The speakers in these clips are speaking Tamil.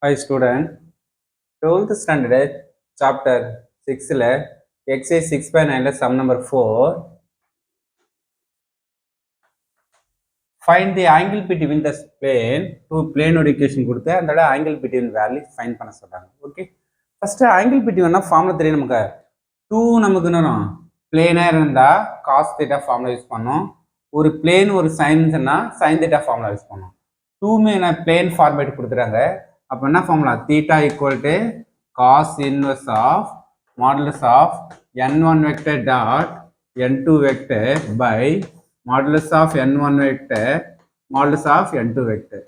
Hi student, 12th standard chapter 6 exercise 6.9 sum number 4. Find the angle between the plane. Two plane equation கொடுத்து அதோட angle between value find பண்ண சொல்றாங்க. Okay, first angle between formula தெரியும் நமக்கு. 2 நமக்கு என்னன்னா பிளேனா இருந்தா cos theta ஃபார்முலா யூஸ் பண்ணோம். ஒரு பிளேன் ஒரு சைன்னா sin theta ஃபார்முலா யூஸ் பண்ணோம். 2மே நான் பிளேன் ஃபார்மேட் கொடுத்துறாங்க. அப்போ என்ன formula theta equal to cos inverse of modulus of n1 vector dot n2 vector by modulus of n1 vector modulus of n2 vector.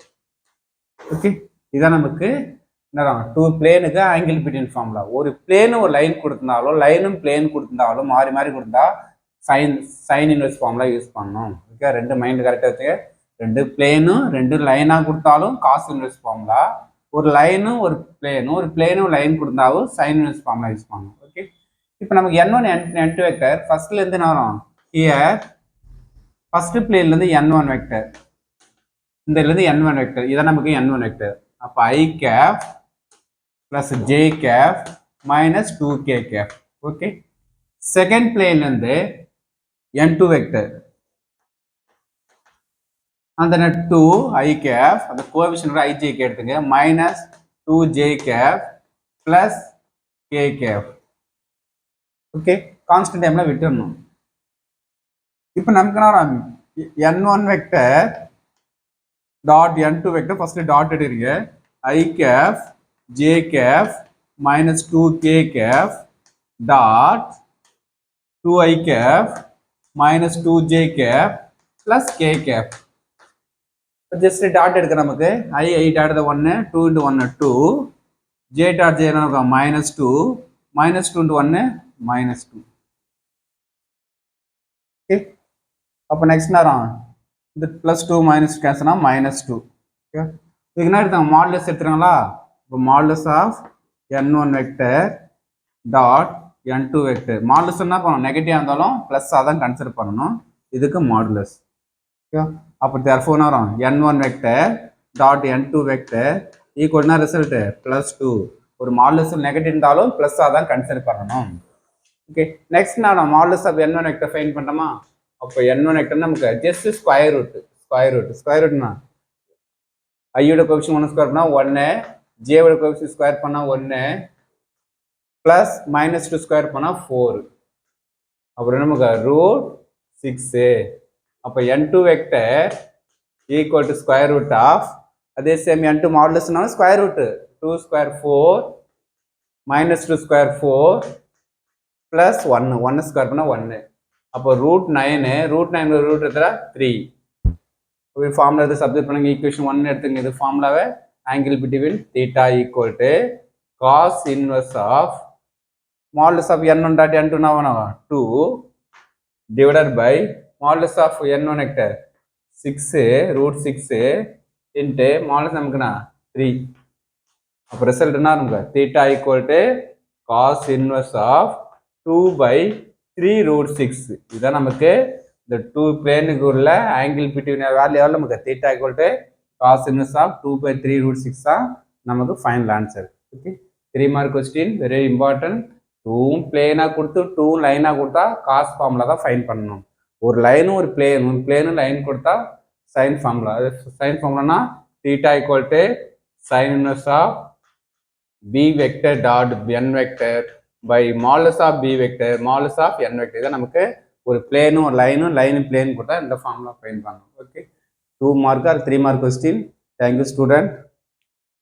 Okay, இதான் நமக்கு டூ பிளேனுக்கு ஆங்கிள் பிட்வீன் ஃபார்முலா. ஒரு பிளேனு ஒரு லைன் கொடுத்திருந்தாலும் லைனும் பிளேன் கொடுத்திருந்தாலும் மாறி மாறி கொடுத்தா சைன் இன்வெர்ஸ் ஃபார்முலா யூஸ் பண்ணணும். ஓகே, ரெண்டு மைண்ட் கரெக்டாக வச்சுக்க. ரெண்டு பிளேனும் ரெண்டு லைனாக கொடுத்தாலும் காஸ் இன்வெர்ஸ் ஃபார்முலா, ஒரு லைனும் ஒரு பிளேனும் லைன் கொடுத்தாலும் சைன் இன்வெர்ஸ் ஃபார்முலா யூஸ் பண்ணணும். ஓகே, இப்போ நமக்கு n1 n2 வெக்டர் ஃபர்ஸ்ட்ல இருந்து என்ன வரும்? ஹியர் ஃபர்ஸ்ட் பிளேன்ல இருந்து n1 வெக்டர், இந்த இருந்து n1 வெக்டர், இதான் நமக்கு n1 வெக்டர். அப்ப i cap plus j cap minus 2k cap. Okay, second பிளேன்ல இருந்து n2 வெக்டர், அந்த 2 i கேப், அந்த கோஎஃபிஷியன்ட் ij க்கு எடுத்துங்க, minus 2j cap plus k cap. Okay, constant டைம்ல விட்டுறணும். இப்போ நமக்கு n1 vector dot n2 vector first dot எடுங்க, i cap j cap minus 2k cap dot 2i cap minus 2j cap plus k cap. just dot எடுக்க நமக்கு i dot the 1 2 into 1 2, j dot j நமக்கு minus 2 minus 2 into 1 minus 2. okay, அப்ப next நேரம் இந்த பிளஸ் 2 மைனஸ் கேன்சல்னா மைனஸ் 2. ஓகே, இதுக்கு என்ன எடுத்தாங்க? மாடுலஸ் எடுத்துறாங்களா? இப்போ modulus of n1 vector dot n2 vector. Modulus என்ன பண்ணணும்? நெகட்டிவ் இருந்தாலும் பிளஸ் தான் கன்சிடர் பண்ணணும். இதுக்கு மாடுலஸ். ஓகே, அப்போ தேர்ஃபோர் என்ன வரும்? n1 vector dot n2 vector ஈக்குவல்னா ரிசல்ட் பிளஸ் 2. ஒரு மாடுலஸ் நெகட்டிவ் இருந்தாலும் பிளஸ் தான் கன்சிடர் பண்ணணும். ஓகே, நெக்ஸ்ட் நான் modulus of n1 vector find பண்ணோமா? அப்போ n1 வெக்டர் நமக்கு ஜஸ்ட் ஸ்கொயர் ரூட்னா ஐயோட கோஎஃபிஷியன்ட் 1 ஸ்கொயர் பண்ணா 1, ஜேவோட கோஎஃபிஷியன்ட் ஸ்கொயர் பண்ணா 1 பிளஸ் மைனஸ் 2 ஸ்கொயர் பண்ணா 4. அப்புறம் நமக்கு ரூட் 6. அப்போ n2 vector equal to square root of, அதே சேம் n2 மாடுலஸ்னா ஸ்கொயர் ரூட் 2 ஸ்கொயர் 4 மைனஸ் 2 ஸ்கொயர் 4 பிளஸ் 1 ஸ்கொயர் பண்ணா 1. அப்போ ரூட் 9 ரூட் எடுத்துறா 3. ஃபார்முலா எது சப்ஸ்டிட் பண்ணுங்க, ஈக்குவேஷன் 1 எடுத்துங்க. இது ஃபார்முலாவை angle between theta equal to cos inverse of modulus of n1 dot n2 2 divided by modulus of n1 vector 6 root 6 into modulus நமக்குனா 3. அப்போ ரிசல்ட் என்ன நமக்கு? Theta equal to cos inverse of 2 by 3 root 6. இதுதான் நமக்கு இந்த டூ பிளேனுக்கு உள்ள ஆங்கிள் பிட்வீன் வேல்யூ நமக்கு theta equal to cos inverse of 2 by 3 root 6 தான் நமக்கு final answer. Okay, 3 mark question, very important. 2 பிளேனா கொடுத்து 2 லைனா கொடுத்தா காஸ் ஃபார்முலா தான் ஃபைன் பண்ணணும். ஒரு லைனும் ஒரு பிளேனும் லைன் கொடுத்தா சைன் ஃபார்முலா. சைன் ஃபார்முலானா theta equal to sine inverse of b vector dot n vector by modulus of b vector modulus of n vector. இதான் நமக்கு ஒரு பிளேனும் ஒரு லைனும் பிளேன் கொடுத்தா இந்த ஃபார்முலா ஃபைண்ட் பண்ணணும். Okay, 2 mark R 3 mark question. Thank you student.